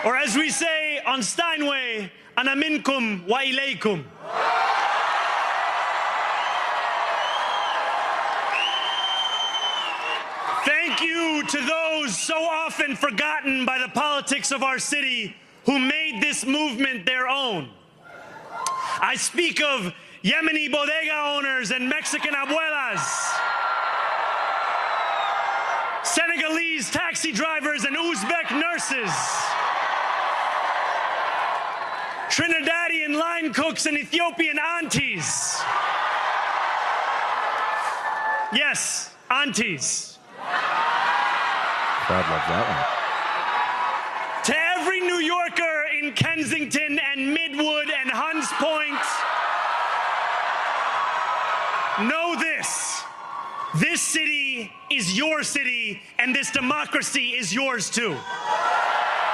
Or as we say on Steinway, ana minkum wa ilaykum. Thank you to those so often forgotten by the politics of our city who made this movement their own. I speak of Yemeni bodega owners and Mexican abuelas, Senegalese taxi drivers and Uzbek nurses, Trinidadian line cooks and Ethiopian aunties. Yes, aunties. Crowd loves that one. To every New Yorker in Kensington and Midwood and Hunts Point, know this. This city is your city, and this democracy is yours too.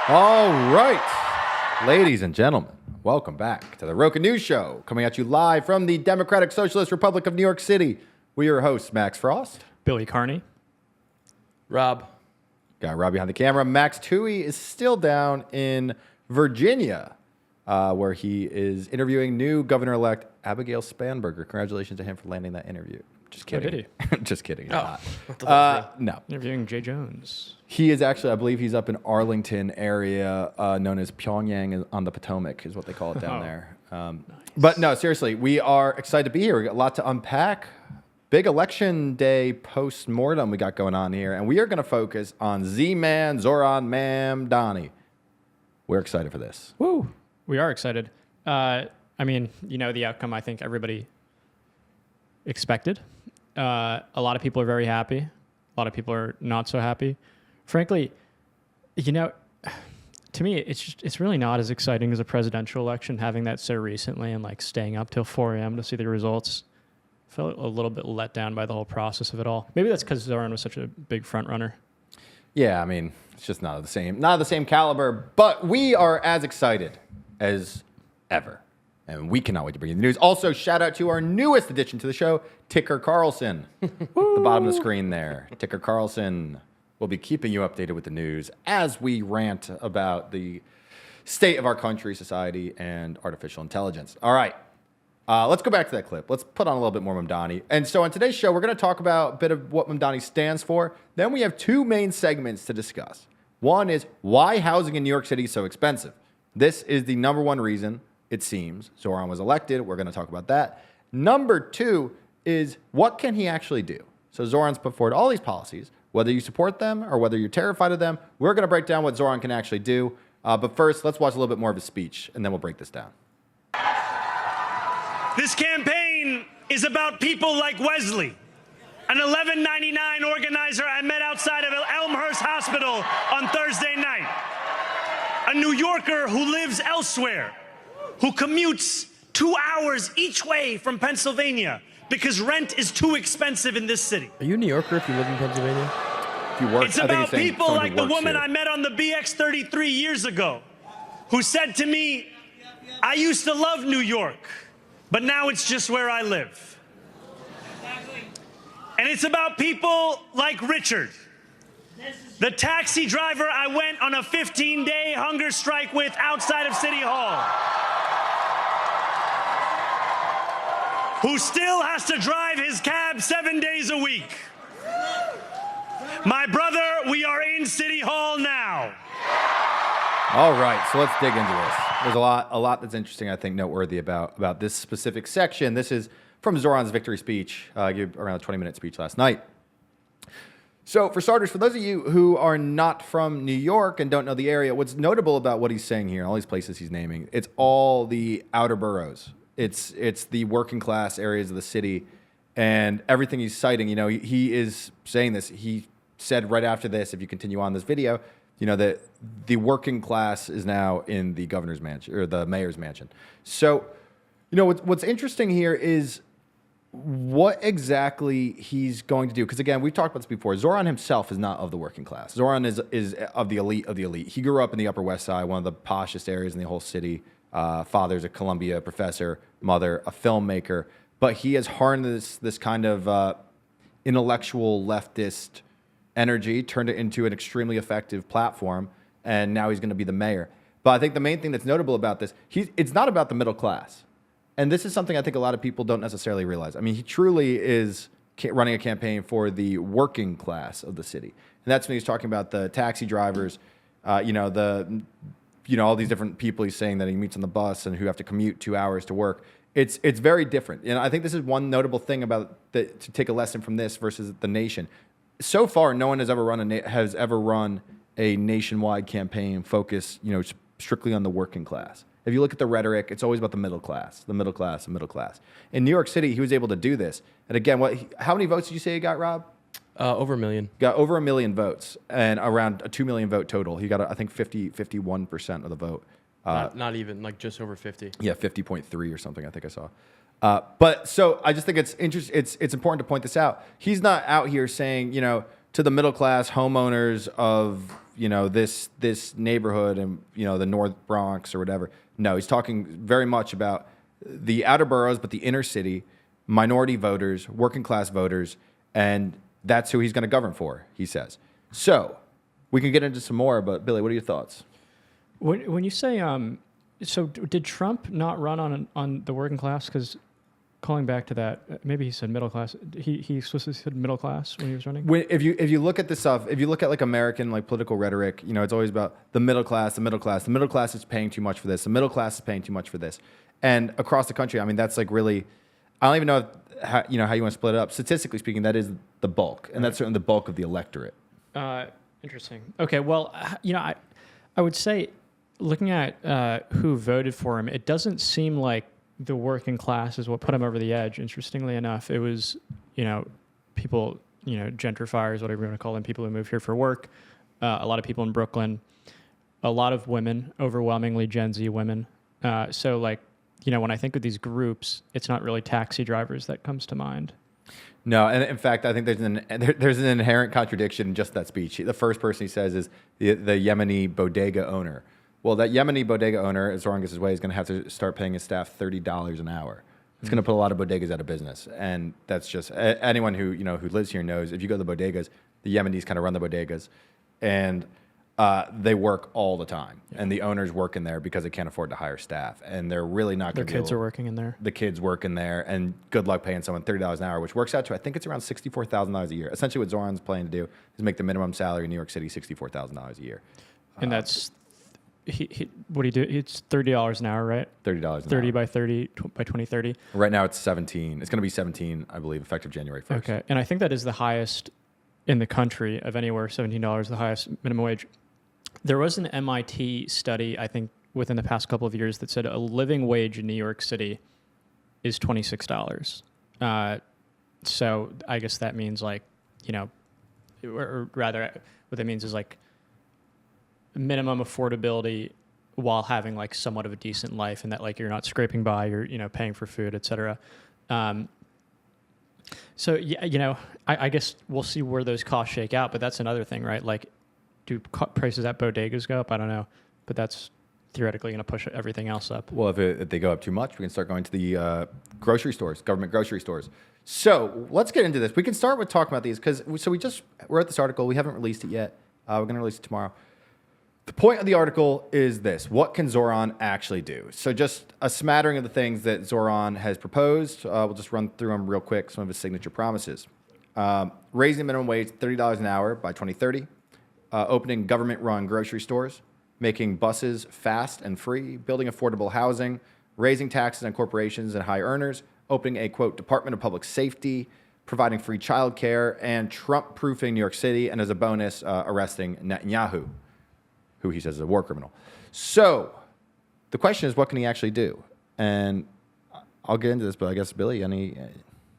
All right, ladies and gentlemen, welcome back to the RocaNews Show, coming at you live from the Democratic Socialist Republic of New York City. We're your hosts, Max Frost. Billy Carney. Rob. Got Rob behind the camera. Max Toohey is still down in Virginia, where he is interviewing new governor-elect Abigail Spanberger. Congratulations to him for landing that interview. Just kidding. did he? Just kidding. Oh. No. Interviewing Jay Jones. He is actually, I believe he's up in Arlington area, known as Pyongyang on the Potomac is what they call it down there. Nice. But no, seriously, we are excited to be here. We got a lot to unpack. Big election day post-mortem we got going on here, and we are going to focus on Z-Man Zohran Mamdani. We're excited for this. Woo! We are excited. I mean, you know the outcome I think everybody expected. A lot of people are very happy. A lot of people are not so happy. Frankly, you know, to me, it's really not as exciting as a presidential election, having that so recently and like staying up till 4 a.m. to see the results. Felt a little bit let down by the whole process of it all. Maybe that's because Zohran was such a big front runner. Yeah, I mean, it's just not the same caliber, but we are as excited as ever. And we cannot wait to bring you the news. Also, shout out to our newest addition to the show, Ticker Carlson. The bottom of the screen there. Ticker Carlson will be keeping you updated with the news as we rant about the state of our country, society, and artificial intelligence. All right. Let's go back to that clip. Let's put on a little bit more Mamdani. And so on today's show, we're going to talk about a bit of what Mamdani stands for. Then we have two main segments to discuss. One is why housing in New York City is so expensive. This is the number one reason, it seems, Zohran was elected. We're going to talk about that. Number two is what can he actually do? So Zohran's put forward all these policies, whether you support them or whether you're terrified of them. We're going to break down what Zohran can actually do. But first, let's watch a little bit more of his speech, and then we'll break this down. This campaign is about people like Wesley, an $11.99 organizer I met outside of Elmhurst Hospital on Thursday night, a New Yorker who lives elsewhere, who commutes 2 hours each way from Pennsylvania because rent is too expensive in this city. Are you a New Yorker if you live in Pennsylvania? If you work, It's about people like the woman here. I met on the BX33 years ago who said to me, I used to love New York, but now it's just where I live. And it's about people like Richard, the taxi driver I went on a 15-day hunger strike with outside of City Hall, who still has to drive his cab 7 days a week. My brother, we are in City Hall now. All right, so let's dig into this. There's a lot that's interesting, I think, noteworthy about this specific section. This is from Zohran's victory speech. I gave around a 20-minute speech last night. So for starters, for those of you who are not from New York and don't know the area, what's notable about what he's saying here, all these places he's naming, it's all the outer boroughs. It's the working class areas of the city, and everything he's citing, you know, he is saying this. He said right after this, if you continue on this video, you know, that the working class is now in the governor's mansion or the mayor's mansion. So, you know, what's interesting here is what exactly he's going to do. Because again, we've talked about this before. Zohran himself is not of the working class. Zohran is of the elite of the elite. He grew up in the Upper West Side, one of the poshest areas in the whole city. Father's a Columbia professor, mother a filmmaker. But he has harnessed this kind of intellectual leftist energy, turned it into an extremely effective platform, and now he's going to be the mayor. But I think the main thing that's notable about this, it's not about the middle class. And this is something I think a lot of people don't necessarily realize. I mean, he truly is running a campaign for the working class of the city. And that's when he's talking about the taxi drivers, all these different people he's saying that he meets on the bus and who have to commute 2 hours to work. It's very different. And I think this is one notable thing about to take a lesson from this versus the nation. So far, no one has ever run a nationwide campaign focused, strictly on the working class. If you look at the rhetoric, it's always about the middle class, the middle class, the middle class. In New York City, he was able to do this. And again, how many votes did you say he got, Rob? Over 1 million. Got over 1 million votes and around a 2 million vote total. He got, I think, 51% of the vote. Not even, like just over 50. Yeah, 50.3 or something, I think I saw. But so I just think it's interesting. It's important to point this out. He's not out here saying, to the middle class homeowners of, this neighborhood and, the North Bronx or whatever. No, he's talking very much about the outer boroughs, but the inner city, minority voters, working class voters, and that's who he's going to govern for, he says. So we can get into some more, but Billy, what are your thoughts? When you say, so did Trump not run on the working class? Because calling back to that, maybe he said middle class. He explicitly said middle class when he was running. If you look at this stuff, if you look at like American like political rhetoric, it's always about the middle class, the middle class. The middle class is paying too much for this. The middle class is paying too much for this. And across the country, I mean, that's like really, I don't even know how you want to split it up. Statistically speaking, that is the bulk, and that's certainly the bulk of the electorate. Interesting. Okay, well, I would say, looking at who voted for him, it doesn't seem like the working class is what put him over the edge. Interestingly enough, it was, people, gentrifiers, whatever you want to call them, people who move here for work, a lot of people in Brooklyn, a lot of women, overwhelmingly Gen Z women. So like, when I think of these groups, it's not really taxi drivers that comes to mind. No, and in fact, I think there's an inherent contradiction in just that speech. The first person he says is the Yemeni bodega owner. Well, that Yemeni bodega owner, as Zohran gets his way, is going to have to start paying his staff $30 an hour. It's going to put a lot of bodegas out of business, and that's just anyone who who lives here knows. If you go to the bodegas, the Yemenis kind of run the bodegas, and they work all the time, and the owners work in there because they can't afford to hire staff, and they're really not. Their kids are working in there. The kids work in there, and good luck paying someone $30 an hour, which works out to I think it's around $64,000 a year. Essentially, what Zohran's planning to do is make the minimum salary in New York City $64,000 a year, and that's. What do you do? It's $30 an hour, right? $30 an hour. 30 by 30 by 2030. Right now it's 17. It's going to be 17, I believe, effective January 1st. Okay, and I think that is the highest in the country of anywhere. $17, the highest minimum wage. There was an MIT study, I think, within the past couple of years that said a living wage in New York City is $26. So I guess that means or rather, what that means is like minimum affordability while having like somewhat of a decent life, and that like you're not scraping by, you're paying for food, etc. So yeah, I guess we'll see where those costs shake out, but that's another thing, right? Like, do prices at bodegas go up? I don't know, but that's theoretically going to push everything else up. Well, if they go up too much, we can start going to the grocery stores, government grocery stores. So let's get into this. We can start with talking about these because we're at this article. We haven't released it yet. We're going to release it tomorrow. The point of the article is this: what can Zohran actually do? So just a smattering of the things that Zohran has proposed. We'll just run through them real quick, some of his signature promises. Raising the minimum wage to $30 an hour by 2030. Opening government-run grocery stores. Making buses fast and free. Building affordable housing. Raising taxes on corporations and high earners. Opening a, quote, Department of Public Safety. Providing free childcare. And Trump-proofing New York City. And as a bonus, arresting Netanyahu, who he says is a war criminal. So the question is, what can he actually do? And I'll get into this, but I guess, Billy, any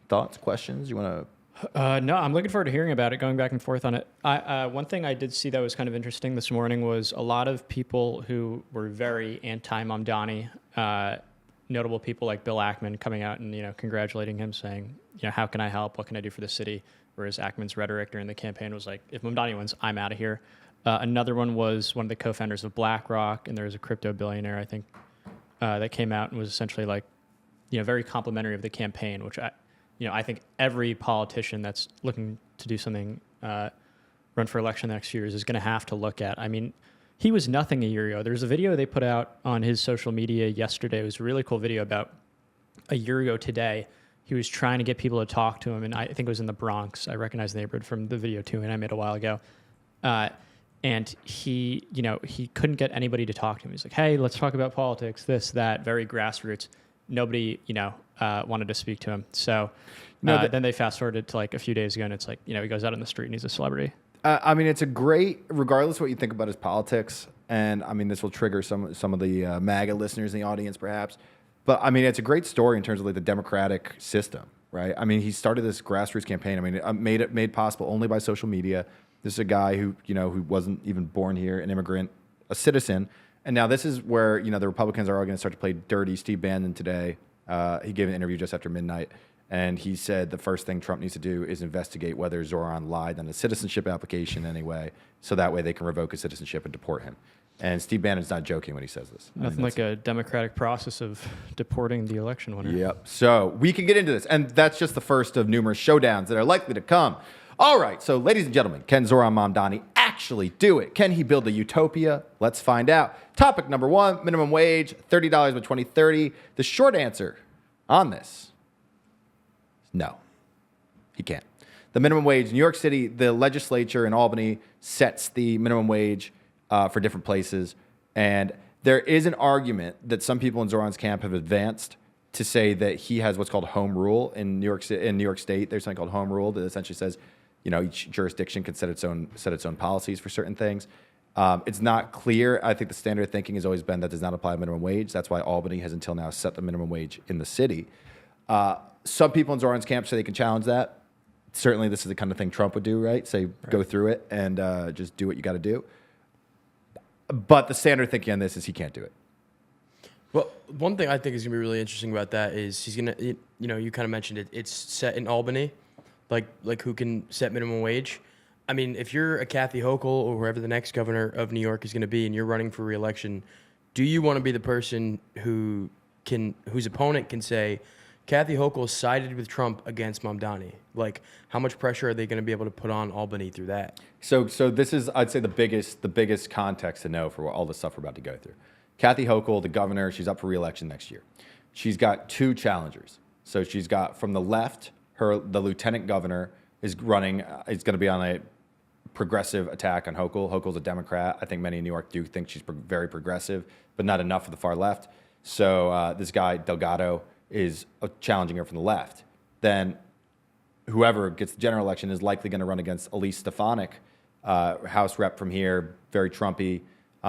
thoughts, questions you want to? No, I'm looking forward to hearing about it, going back and forth on it. One thing I did see that was kind of interesting this morning was a lot of people who were very anti-Mamdani, notable people like Bill Ackman coming out and, congratulating him, saying, how can I help? What can I do for the city? Whereas Ackman's rhetoric during the campaign was like, if Mamdani wins, I'm out of here. Another one was one of the co-founders of BlackRock, and there was a crypto billionaire, I think, that came out and was essentially like, very complimentary of the campaign, which I think every politician that's looking to do something, run for election the next few years is going to have to look at. I mean, he was nothing a year ago. There's a video they put out on his social media yesterday. It was a really cool video about a year ago today. He was trying to get people to talk to him, and I think it was in the Bronx. I recognize the neighborhood from the video too, and I made a while ago. And he couldn't get anybody to talk to him. He's like, "Hey, let's talk about politics, this, that," very grassroots. Nobody, wanted to speak to him. So then they fast forwarded to like a few days ago, and it's like, he goes out on the street and he's a celebrity. It's a great, regardless of what you think about his politics, and this will trigger some of the MAGA listeners in the audience, perhaps. But it's a great story in terms of like the democratic system, right? He started this grassroots campaign. Made possible only by social media. This is a guy who wasn't even born here, an immigrant, a citizen. And now this is where, the Republicans are all going to start to play dirty. Steve Bannon today, he gave an interview just after midnight, and he said the first thing Trump needs to do is investigate whether Zohran lied on the citizenship application anyway, so that way they can revoke his citizenship and deport him. And Steve Bannon's not joking when he says this. Nothing like a democratic process of deporting the election winner. Yep. So we can get into this, and that's just the first of numerous showdowns that are likely to come. All right, so ladies and gentlemen, can Zohran Mamdani actually do it? Can he build a utopia? Let's find out. Topic number 1, minimum wage, $30 by 2030. The short answer on this is no, he can't. The minimum wage in New York City, the legislature in Albany sets the minimum wage for different places, and there is an argument that some people in Zohran's camp have advanced to say that he has what's called home rule in New York State. There's something called home rule that essentially says, each jurisdiction can set its own policies for certain things. It's not clear. I think the standard thinking has always been that does not apply minimum wage. That's why Albany has until now set the minimum wage in the city. Some people in Zohran's camp say they can challenge that. Certainly, this is the kind of thing Trump would do, right? Say, go through it and just do what you got to do. But the standard thinking on this is he can't do it. Well, one thing I think is going to be really interesting about that is he's going to, you kind of mentioned it. It's set in Albany, like who can set minimum wage. If you're a Kathy Hochul or whoever the next governor of New York is going to be and you're running for re-election, do you want to be the person whose opponent can say, Kathy Hochul sided with Trump against Mamdani? Like, how much pressure are they going to be able to put on Albany through that? So this is, I'd say, the biggest context to know for all the stuff we're about to go through. Kathy Hochul, the governor, she's up for re-election next year. She's got 2 challengers. So she's got from the left, the lieutenant governor is running. Is going to be on a progressive attack on Hochul. Hochul's a Democrat. I think many in New York do think she's very progressive, but not enough for the far left. So this guy Delgado is challenging her from the left. Then whoever gets the general election is likely going to run against Elise Stefanik, House rep from here, very Trumpy.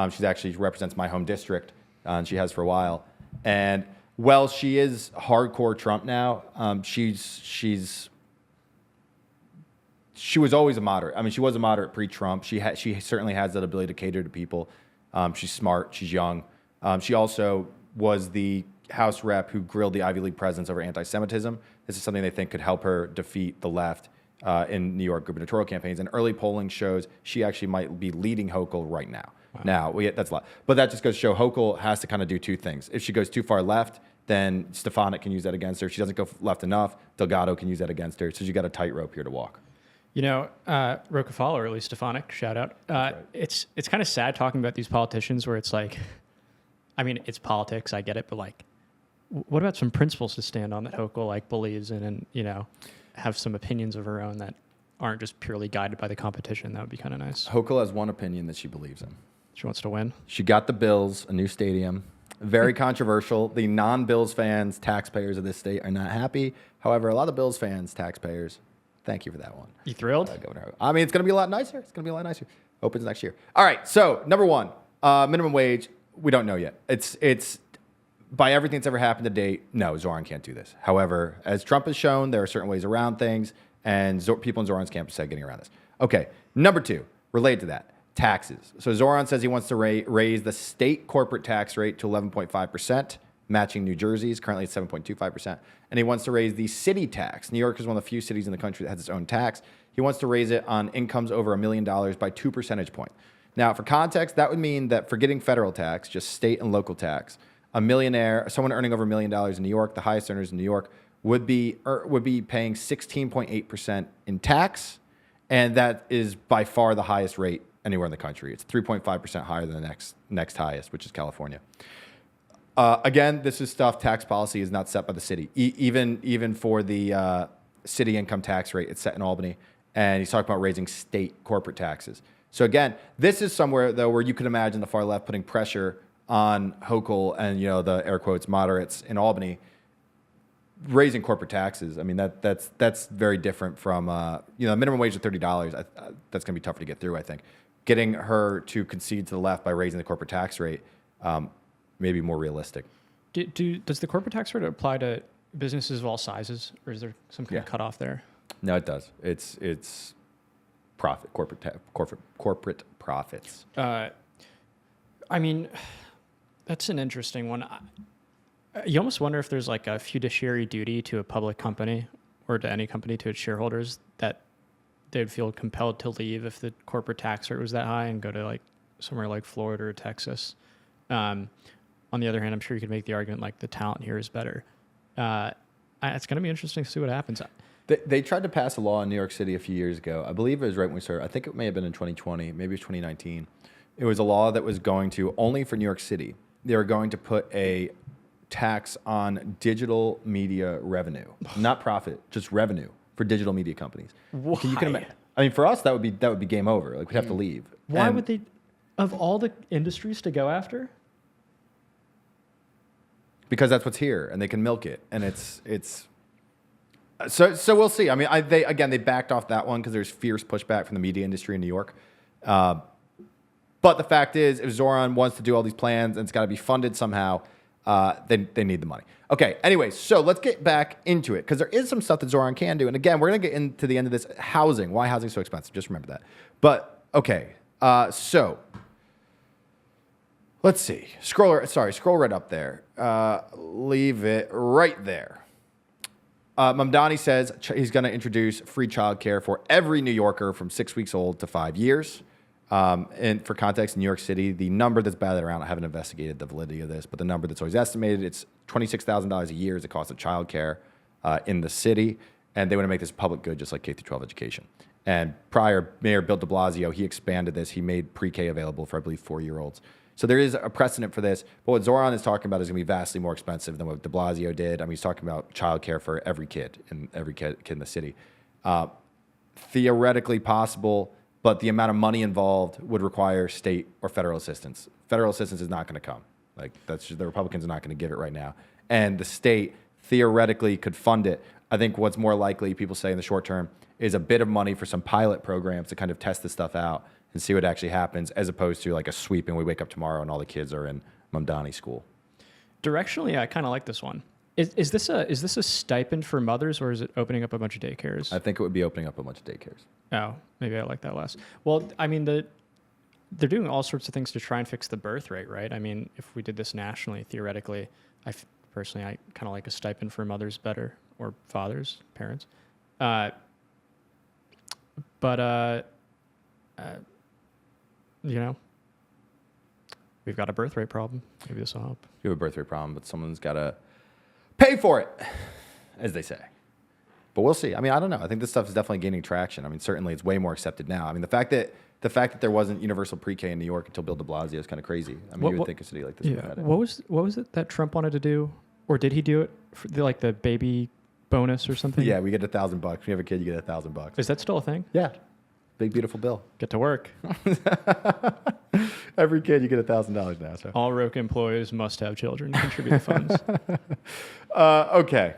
She represents my home district, and she has for a while. And well, she is hardcore Trump now. She was always a moderate. She was a moderate pre-Trump. She certainly has that ability to cater to people. She's smart. She's young. She also was the House rep who grilled the Ivy League presidents over anti-Semitism. This is something they think could help her defeat the left in New York gubernatorial campaigns. And early polling shows she actually might be leading Hochul right now. Wow. Now, that's a lot. But that just goes to show Hochul has to kind of do 2 things. If she goes too far left, then Stefanik can use that against her. If she doesn't go left enough, Delgado can use that against her. So you got a tightrope here to walk. Roca follow, or at least Stefanik, shout out. Right. It's kind of sad talking about these politicians where it's like, it's politics, I get it, but like, what about some principles to stand on that Hochul believes in and have some opinions of her own that aren't just purely guided by the competition? That would be kind of nice. Hochul has one opinion that she believes in. She wants to win. She got the Bills a new stadium. Very controversial. The non-Bills fans, taxpayers of this state, are not happy. However, a lot of Bills fans, taxpayers, thank you for that one. You thrilled? Governor. It's going to be a lot nicer. Opens next year. All right. So number 1, minimum wage. We don't know yet. It's by everything that's ever happened to date. No, Zohran can't do this. However, as Trump has shown, there are certain ways around things, and people in Zohran's camp said getting around this. Okay. Number 2, related to that. Taxes. So Zohran says he wants to raise the state corporate tax rate to 11.5%, matching New Jersey's. Currently it's 7.25%. And he wants to raise the city tax. New York is one of the few cities in the country that has its own tax. He wants to raise it on incomes over $1 million by 2 percentage points. Now, for context, that would mean that forgetting federal tax, just state and local tax, a millionaire, someone earning over $1 million in New York, the highest earners in New York, would be paying 16.8% in tax, and that is by far the highest rate anywhere in the country. It's 3.5% higher than the next highest, which is California. Again, this is stuff. Tax policy is not set by the city. Even for the city income tax rate, it's set in Albany. And he's talking about raising state corporate taxes. So again, this is somewhere though where you could imagine the far left putting pressure on Hochul and the air quotes moderates in Albany raising corporate taxes. I mean that's very different from minimum wage of $30. That's going to be tougher to get through. I think getting her to concede to the left by raising the corporate tax rate may be more realistic. Does the corporate tax rate apply to businesses of all sizes, or is there some kind of cutoff there? No, it does. It's profit, corporate profits. I mean, that's an interesting one. You almost wonder if there's like a fiduciary duty to a public company or to any company, to its shareholders, that they'd feel compelled to leave if the corporate tax rate was that high and go to like somewhere like Florida or Texas. On the other hand, I'm sure you could make the argument like the talent here is better. It's going to be interesting to see what happens. They tried to pass a law in New York City a few years ago. I believe it was right when we started. I think it may have been in 2020, maybe it was 2019. It was a law that was going to, only for New York City, they were going to put a tax on digital media revenue, not profit, just revenue for digital media companies. Why? You can imagine. I mean, for us, that would be game over. Like we'd have to leave. Why would they, of all the industries to go after? Because that's what's here, and they can milk it, and it's. So we'll see. I mean, they backed off that one because there's fierce pushback from the media industry in New York. But the fact is, if Zohran wants to do all these plans and it's got to be funded somehow, then they need the money. Okay, anyway, so let's get back into it because there is some stuff that Zohran can do. And again, we're going to get into the end of this. Housing. Why housing is so expensive? Just remember that. But, okay, so let's see. Scroll right up there. Leave it right there. Mamdani says he's going to introduce free childcare for every New Yorker from 6 weeks old to 5 years. And for context, in New York City, the number that's batted around, I haven't investigated the validity of this, but the number that's always estimated, it's $26,000 a year is the cost of childcare in the city. And they want to make this public good, just like K-12 education. And prior, Mayor Bill de Blasio, he expanded this. He made pre-K available for, I believe, 4-year-olds. So there is a precedent for this. But what Zohran is talking about is going to be vastly more expensive than what de Blasio did. I mean, he's talking about childcare for every kid in the city. Theoretically possible, but the amount of money involved would require state or federal assistance. Federal assistance is not going to come. Like that's just, the Republicans are not going to give it right now. And the state theoretically could fund it. I think what's more likely, people say in the short term, is a bit of money for some pilot programs to kind of test this stuff out and see what actually happens, as opposed to like a sweep and we wake up tomorrow and all the kids are in Mamdani school. Directionally, I kind of like this one. Is this a stipend for mothers, or is it opening up a bunch of daycares? I think it would be opening up a bunch of daycares. Oh, maybe I like that less. Well, I mean, they're doing all sorts of things to try and fix the birth rate, right? I mean, if we did this nationally, theoretically, personally, I kind of like a stipend for mothers better, or fathers, parents. We've got a birth rate problem. Maybe this will help. You have a birth rate problem, but someone's got to pay for it, as they say. But we'll see. I mean, I don't know. I think this stuff is definitely gaining traction. I mean, certainly it's way more accepted now. I mean, the fact that there wasn't universal pre-K in New York until Bill de Blasio is kind of crazy. I mean, you would think a city like this would have had it. What was it that Trump wanted to do, or did he do it for the baby bonus or something? Yeah, we get $1,000. When you have a kid, you get $1,000. Is that still a thing? Yeah, big beautiful bill. Get to work. Every kid, you get $1,000 now. So all Roca employees must have children to contribute the funds. Okay.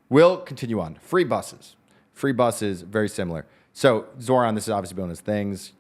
We'll continue on. Free buses. Free buses, very similar. So Zohran, this is obviously one of his things.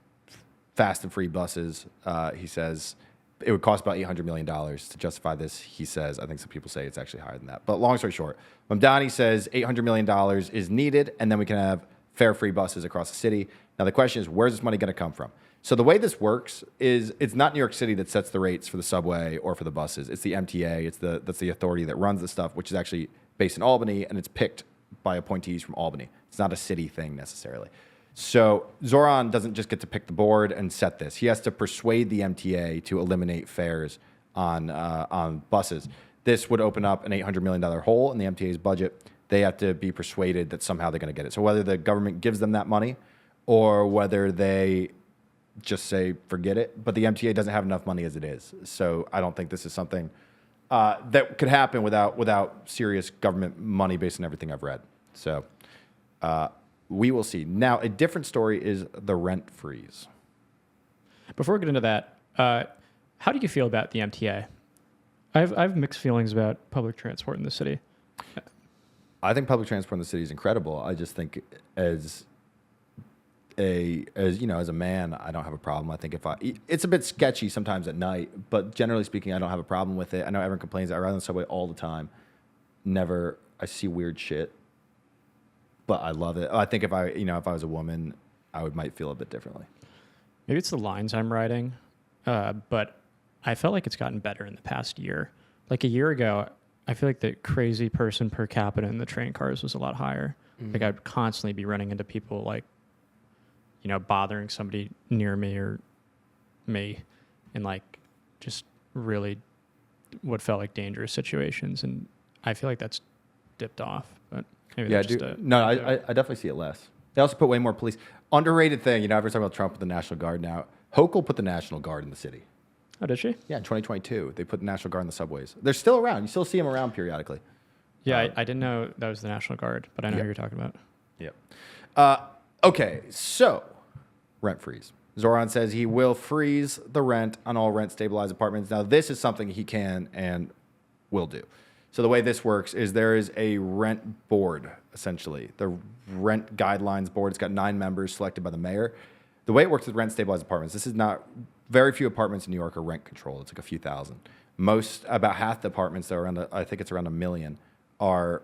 Fast and free buses. He says it would cost about $800 million to justify this. He says, I think some people say it's actually higher than that. But long story short, Mamdani says $800 million is needed, and then we can have fare free buses across the city. Now the question is, where's this money going to come from? So the way this works is it's not New York City that sets the rates for the subway or for the buses. It's the MTA. That's the authority that runs the stuff, which is actually based in Albany, and it's picked by appointees from Albany. It's not a city thing necessarily. So Zohran doesn't just get to pick the board and set this. He has to persuade the MTA to eliminate fares on buses. This would open up an $800 million hole in the MTA's budget. They have to be persuaded that somehow they're going to get it. So whether the government gives them that money or whether they just say forget it. But the MTA doesn't have enough money as it is, so I don't think this is something that could happen without serious government money based on everything I've read. So we will see. Now, a different story is the rent freeze. Before we get into that, how do you feel about the MTA? I have mixed feelings about public transport in the city. I think public transport in the city is incredible. I just think as a man, I don't have a problem. I think it's a bit sketchy sometimes at night, but generally speaking, I don't have a problem with it. I know everyone complains that I ride on the subway all the time. I see weird shit, but I love it. I think if I was a woman, might feel a bit differently. Maybe it's the lines I'm riding, but I felt like it's gotten better in the past year. Like a year ago, I feel like the crazy person per capita in the train cars was a lot higher. Mm-hmm. Like I'd constantly be running into people like, bothering somebody near me or me in like just really what felt like dangerous situations. And I feel like that's dipped off, but maybe I definitely see it less. They also put way more police. Underrated thing, everyone's talking about Trump with the National Guard now. Hochul put the National Guard in the city. Oh, did she? Yeah, in 2022, they put the National Guard in the subways. They're still around. You still see them around periodically. Yeah, I didn't know that was the National Guard, but I know who you're talking about. Yep. Okay, so rent freeze. Zohran says he will freeze the rent on all rent-stabilized apartments. Now, this is something he can and will do. So the way this works is there is a rent board, essentially. The rent guidelines board. It's got 9 members selected by the mayor. The way it works with rent-stabilized apartments, this is not... Very few apartments in New York are rent controlled. It's like a few thousand. About half the apartments that are I think it's around 1 million, are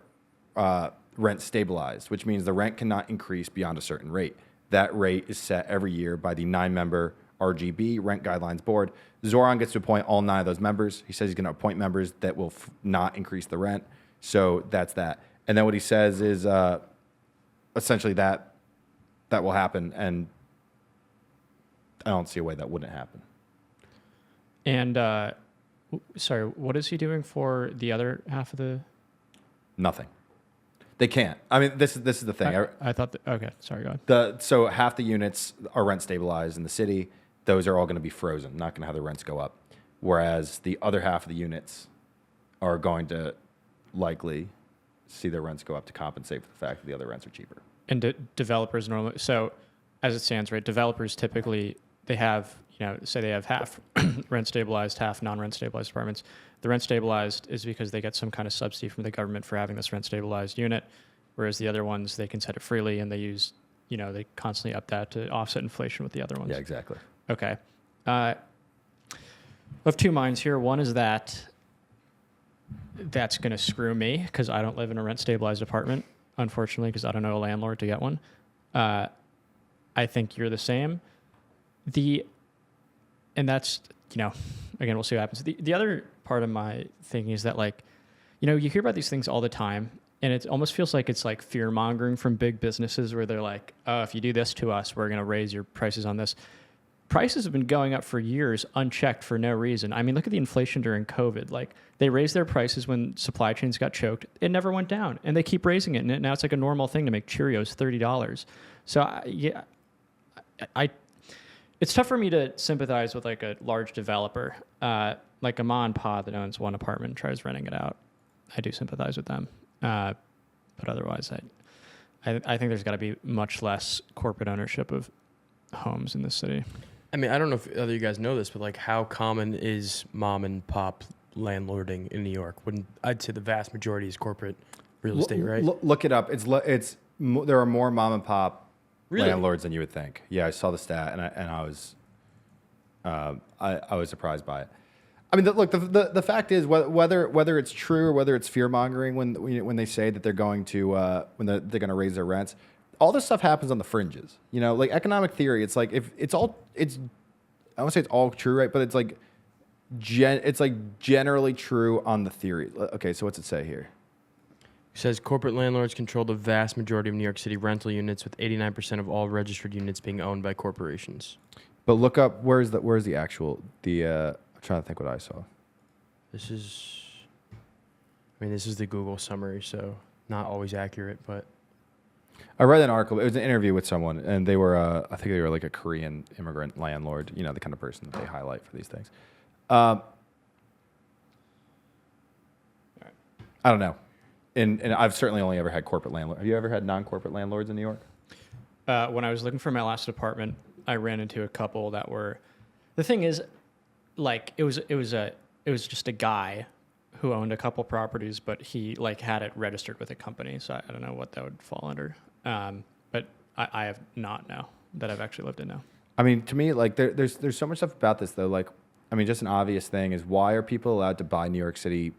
rent stabilized, which means the rent cannot increase beyond a certain rate. That rate is set every year by the 9-member RGB, Rent Guidelines Board. Zohran gets to appoint all 9 of those members. He says he's going to appoint members that will not increase the rent. So that's that. And then what he says is essentially that will happen, and I don't see a way that wouldn't happen. And, sorry, what is he doing for the other half of the... Nothing. They can't. I mean, this is the thing. I thought... okay, sorry, go ahead. So half the units are rent stabilized in the city. Those are all going to be frozen, not going to have their rents go up. Whereas the other half of the units are going to likely see their rents go up to compensate for the fact that the other rents are cheaper. And developers normally... So, as it stands, right, developers typically... They have, say they have half rent stabilized, half non-rent stabilized apartments. The rent stabilized is because they get some kind of subsidy from the government for having this rent stabilized unit, whereas the other ones, they can set it freely and they use, they constantly up that to offset inflation with the other ones. Yeah, exactly. Okay. I have 2 minds here. One is that's going to screw me because I don't live in a rent stabilized apartment, unfortunately, because I don't know a landlord to get one. I think you're the same. And that's, again, we'll see what happens. The other part of my thinking is that, like, you hear about these things all the time, and it almost feels like it's like fear mongering from big businesses where they're like, oh, if you do this to us, we're going to raise your prices on this. Prices have been going up for years unchecked for no reason. I mean, look at the inflation during COVID. Like, they raised their prices when supply chains got choked. It never went down, and they keep raising it. And now it's like a normal thing to make Cheerios $30. So, it's tough for me to sympathize with like a large developer, like a mom and pop that owns one apartment and tries renting it out. I do sympathize with them, but otherwise, I think there's got to be much less corporate ownership of homes in this city. I mean, I don't know if other you guys know this, but like, how common is mom and pop landlording in New York? I'd say the vast majority is corporate real estate, right? Look it up. There are more mom and pop. Really? Landlords than you would think. Yeah, I saw the stat, and I was surprised by it. I mean, look, the fact is whether it's true or whether it's fear mongering when they say that they're going to they're going to raise their rents, all this stuff happens on the fringes. Like economic theory, it's like if I won't say it's all true, right? But it's like generally true on the theory. Okay, so what's it say here? It says corporate landlords control the vast majority of New York City rental units, with 89% of all registered units being owned by corporations. But look up where's the actual I'm trying to think what I saw. This is the Google summary, so not always accurate, but I read an article. It was an interview with someone, and they were, I think they were like a Korean immigrant landlord, you know, the kind of person that they highlight for these things. I don't know. And I've certainly only ever had corporate landlords. Have you ever had non-corporate landlords in New York? When I was looking for my last apartment, I ran into a couple that were. The thing is, like, it was just a guy who owned a couple properties, but he like had it registered with a company. So I don't know what that would fall under. But I have not now that I've actually lived in now. I mean, to me, like there's so much stuff about this though. Like, I mean, just an obvious thing is why are people allowed to buy New York City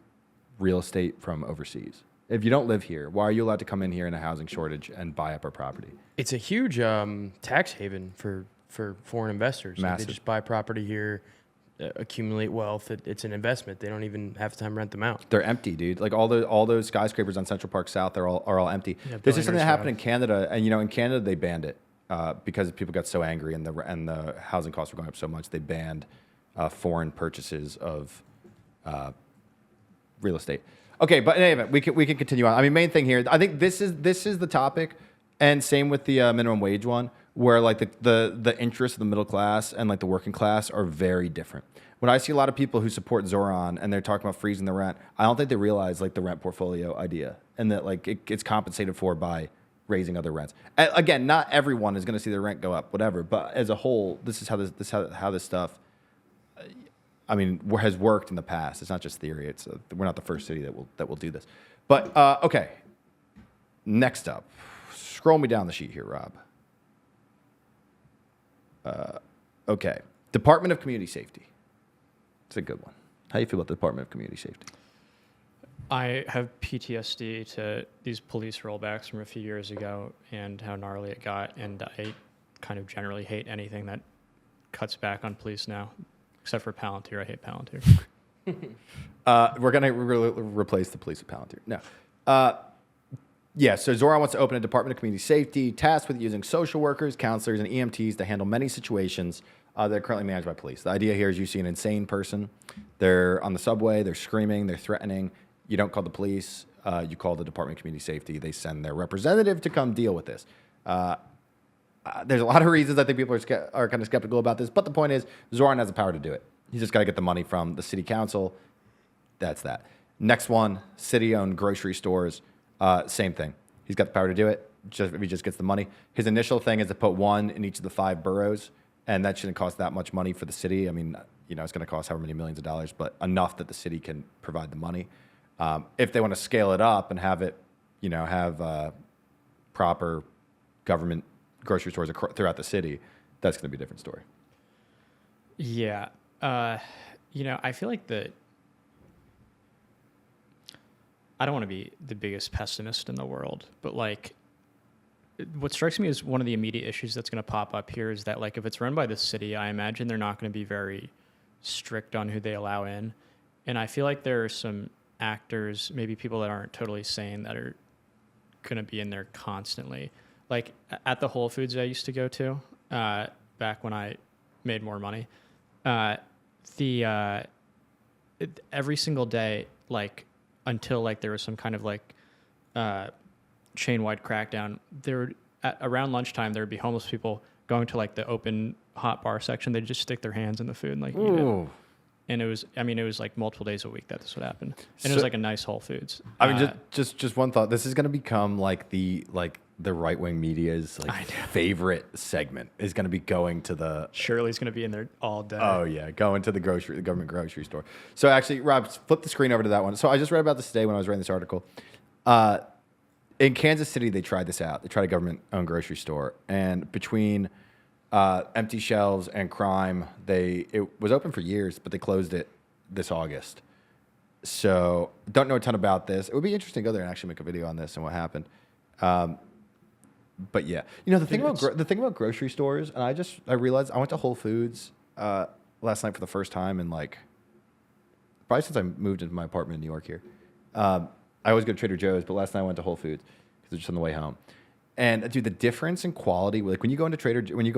real estate from overseas? If you don't live here, why are you allowed to come in here in a housing shortage and buy up our property? It's a huge tax haven for foreign investors. Like, they just buy property here, accumulate wealth. It's an investment. They don't even have time to rent them out. They're empty, dude. Like all those skyscrapers on Central Park South are all empty. Yeah, There's just something that happened in Canada, and you know, in Canada they banned it because people got so angry and the housing costs were going up so much. They banned foreign purchases of real estate. Okay, but in any event, we can continue on. I mean, main thing here, I think this is the topic, and same with the minimum wage one, where like the interests of the middle class and like the working class are very different. When I see a lot of people who support Zohran and they're talking about freezing the rent, I don't think they realize like the rent portfolio idea and that like it gets compensated for by raising other rents. Again, not everyone is going to see their rent go up, whatever. But as a whole, this is how this stuff. I mean, has worked in the past. It's not just theory. We're not the first city that will do this. But okay, next up, scroll me down the sheet here, Rob. Okay, Department of Community Safety. It's a good one. How do you feel about the Department of Community Safety? I have PTSD to these police rollbacks from a few years ago and how gnarly it got, and I kind of generally hate anything that cuts back on police now. Except for Palantir. I hate Palantir. We're going to replace the police with Palantir. No. Yeah, so Zohran wants to open a Department of Community Safety tasked with using social workers, counselors, and EMTs to handle many situations that are currently managed by police. The idea here is you see an insane person. They're on the subway. They're screaming. They're threatening. You don't call the police. You call the Department of Community Safety. They send their representative to come deal with this. There's a lot of reasons I think people are kind of skeptical about this, but the point is Zohran has the power to do it. He's just got to get the money from the city council. That's that. Next one, city-owned grocery stores. Same thing. He's got the power to do it. If he just gets the money. His initial thing is to put one in each of the 5 boroughs, and that shouldn't cost that much money for the city. I mean, you know, it's going to cost however many millions of dollars, but enough that the city can provide the money. If they want to scale it up and have it, you know, have proper government grocery stores throughout the city, that's going to be a different story. Yeah. You know, I feel like I don't want to be the biggest pessimist in the world, but like what strikes me as one of the immediate issues that's going to pop up here is that like if it's run by the city, I imagine they're not going to be very strict on who they allow in. And I feel like there are some actors, maybe people that aren't totally sane, that are going to be in there constantly. Like at the Whole Foods I used to go to back when I made more money, every single day, like until like there was some kind of like chain-wide crackdown, around lunchtime there would be homeless people going to like the open hot bar section. They'd just stick their hands in the food and like eat it. And it was like multiple days a week that this would happen. And it was like a nice Whole Foods. I mean, just one thought. This is going to become like the right-wing media's favorite segment is going to be going to the... Shirley's going to be in there all day. Oh, yeah. Going to the government grocery store. So actually, Rob, flip the screen over to that one. So I just read about this today when I was writing this article. In Kansas City, they tried this out. They tried a government-owned grocery store. And between empty shelves and crime, it was open for years, but they closed it this August. So don't know a ton about this. It would be interesting to go there and actually make a video on this and what happened. But yeah, you know, the thing about grocery stores, and I realized I went to Whole Foods last night for the first time in like probably since I moved into my apartment in New York here. I always go to Trader Joe's, but last night I went to Whole Foods because it's just on the way home. And dude, the difference in quality, like when you go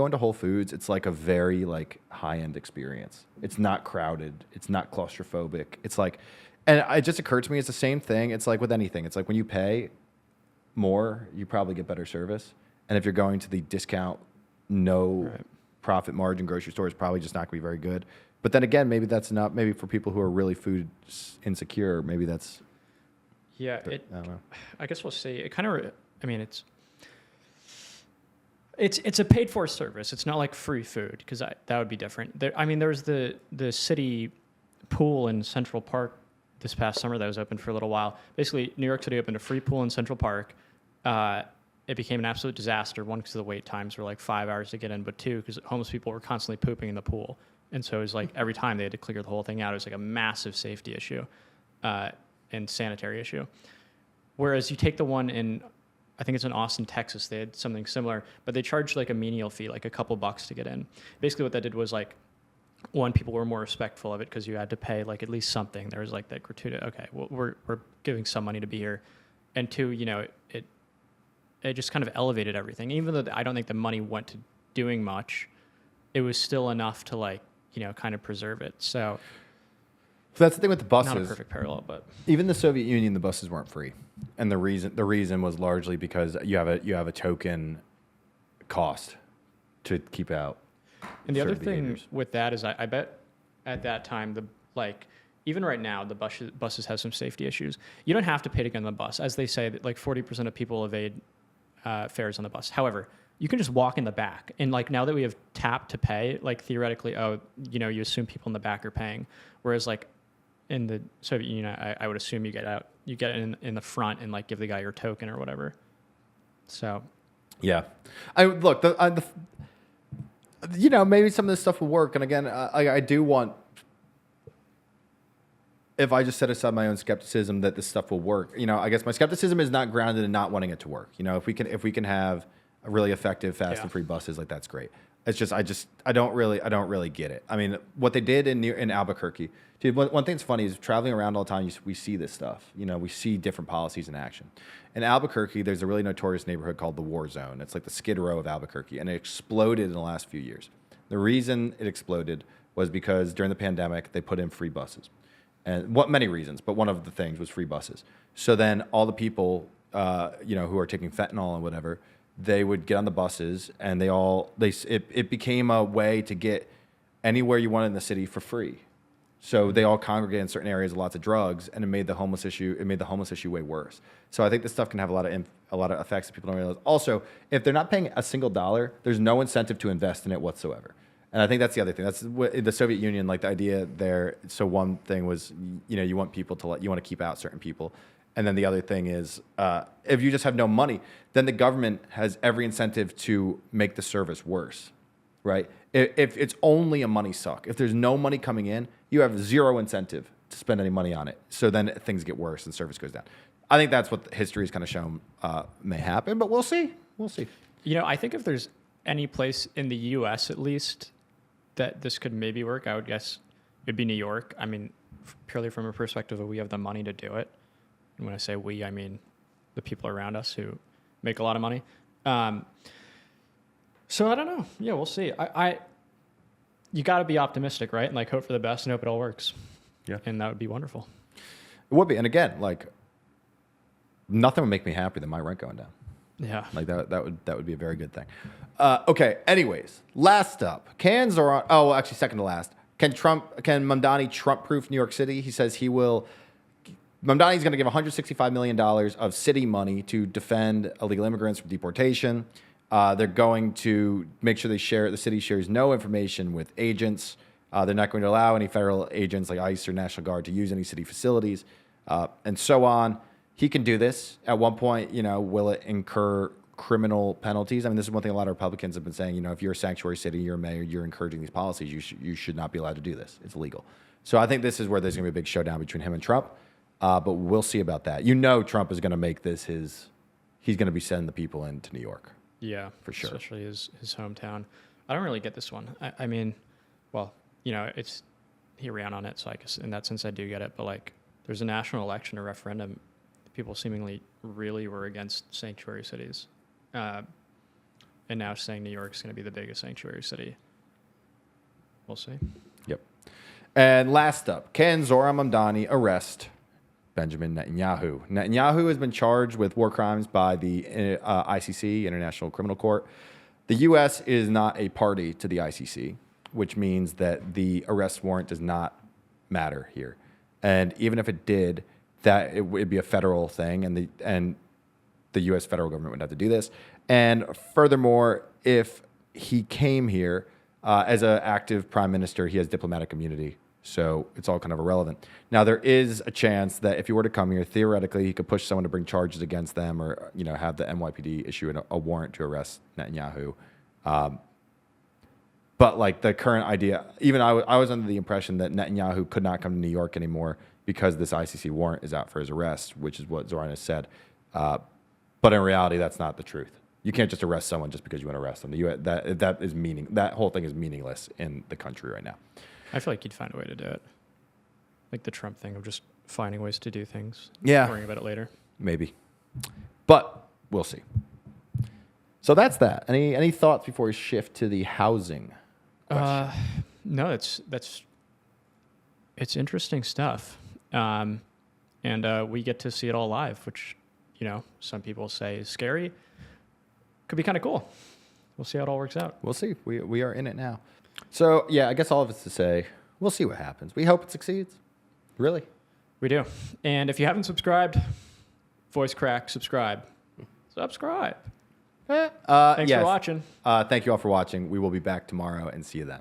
into Whole Foods, it's like a very like high-end experience. It's not crowded. It's not claustrophobic. It's like, and it just occurred to me, it's the same thing. It's like with anything. It's like when you pay more, you probably get better service. And if you're going to the discount, no profit margin grocery store, it's probably just not going to be very good. But then again, maybe that's not, maybe for people who are really food insecure, maybe that's. Yeah, I don't know. I guess we'll see. It kind of, I mean, it's a paid for service. It's not like free food, because that would be different. I mean, there was the city pool in Central Park this past summer that was open for a little while. Basically, New York City opened a free pool in Central Park. It became an absolute disaster. One, because the wait times were like 5 hours to get in, but two, because homeless people were constantly pooping in the pool. And so it was like every time they had to clear the whole thing out, it was like a massive safety issue and sanitary issue. Whereas you take the one in, I think it's in Austin, Texas, they had something similar, but they charged like a menial fee, like a couple bucks to get in. Basically what that did was like, one, people were more respectful of it because you had to pay like at least something. There was like that gratuity. Okay, well, we're giving some money to be here. And two, you know, it just kind of elevated everything. Even though I don't think the money went to doing much, it was still enough to like, you know, kind of preserve it. So that's the thing with the buses. Not a perfect parallel, but even the Soviet Union, the buses weren't free, and the reason was largely because you have a token cost to keep out. And the other thing with that is, I bet at that time even right now the buses have some safety issues. You don't have to pay to get on the bus, as they say that like 40% of people evade fares on the bus. However, you can just walk in the back, and like now that we have tap to pay, like theoretically, you assume people in the back are paying, whereas like in the Soviet Union, I would assume you get in the front and like give the guy your token or whatever. So, yeah, maybe some of this stuff will work. And again, I do want, if I just set aside my own skepticism that this stuff will work, I guess my skepticism is not grounded in not wanting it to work. If we can have a really effective, fast and free buses, like that's great. It's just I don't really get it. I mean, what they did in Albuquerque, dude. One thing that's funny is traveling around all the time, we see this stuff. We see different policies in action. In Albuquerque, there's a really notorious neighborhood called the War Zone. It's like the Skid Row of Albuquerque, and it exploded in the last few years. The reason it exploded was because during the pandemic, they put in free buses. And many reasons, but one of the things was free buses. So then all the people, who are taking fentanyl and whatever, they would get on the buses, and it became a way to get anywhere you wanted in the city for free. So they all congregate in certain areas with lots of drugs, and it made the homeless issue way worse. So I think this stuff can have a lot of effects that people don't realize. Also, if they're not paying a single dollar, there's no incentive to invest in it whatsoever. And I think that's the other thing. That's in the Soviet Union, like the idea there. So one thing was, you want people you want to keep out certain people. And then the other thing is, if you just have no money, then the government has every incentive to make the service worse, right? If it's only a money suck, if there's no money coming in, you have zero incentive to spend any money on it. So then things get worse and service goes down. I think that's what history has kind of shown may happen, but we'll see. We'll see. I think if there's any place in the U.S. at least that this could maybe work, I would guess it'd be New York. I mean, purely from a perspective of we have the money to do it. And when I say we, I mean the people around us who make a lot of money. So I don't know. Yeah, we'll see. You got to be optimistic, right? And like hope for the best and hope it all works. Yeah. And that would be wonderful. It would be. And again, like nothing would make me happier than my rent going down. Yeah. Like that would be a very good thing. Okay. Anyways, last up, second to last. Can Mamdani Trump-proof New York City? He says he will. Mamdani's going to give $165 million of city money to defend illegal immigrants from deportation. They're going to make sure the city shares no information with agents. They're not going to allow any federal agents like ICE or National Guard to use any city facilities, and so on. He can do this. At one point, will it incur criminal penalties? I mean, this is one thing a lot of Republicans have been saying. If you're a sanctuary city, you're a mayor, you're encouraging these policies, you should not be allowed to do this. It's illegal. So I think this is where there's going to be a big showdown between him and Trump. But we'll see about that. Trump is going to make this he's going to be sending the people into New York. Yeah, for sure. Especially his hometown. I don't really get this one. I mean, well, he ran on it, so I guess in that sense I do get it. But like, there's a national election or referendum. People seemingly really were against sanctuary cities. And now saying New York's going to be the biggest sanctuary city. We'll see. Yep. And last up, can Zohran Mamdani arrest Benjamin Netanyahu. Netanyahu has been charged with war crimes by the ICC, International Criminal Court. The U.S. is not a party to the ICC, which means that the arrest warrant does not matter here. And even if it did, that it would be a federal thing, and the U.S. federal government would have to do this. And furthermore, if he came here as an active prime minister, he has diplomatic immunity. So it's all kind of irrelevant. Now, there is a chance that if he were to come here, theoretically, he could push someone to bring charges against them, or have the NYPD issue a warrant to arrest Netanyahu. But like the current idea, even I was under the impression that Netanyahu could not come to New York anymore because this ICC warrant is out for his arrest, which is what Zohran has said. But in reality, that's not the truth. You can't just arrest someone just because you want to arrest them. That whole thing is meaningless in the country right now. I feel like you'd find a way to do it. Like the Trump thing of just finding ways to do things. Yeah. Worrying about it later. Maybe. But we'll see. So that's that. Any thoughts before we shift to the housing question? No, it's interesting stuff. And we get to see it all live, which, some people say is scary. Could be kind of cool. We'll see how it all works out. We'll see. We are in it now. So, yeah, I guess all of it's to say, we'll see what happens. We hope it succeeds. Really. We do. And if you haven't subscribed, voice crack, subscribe. Subscribe. Thanks for watching. Thank you all for watching. We will be back tomorrow, and see you then.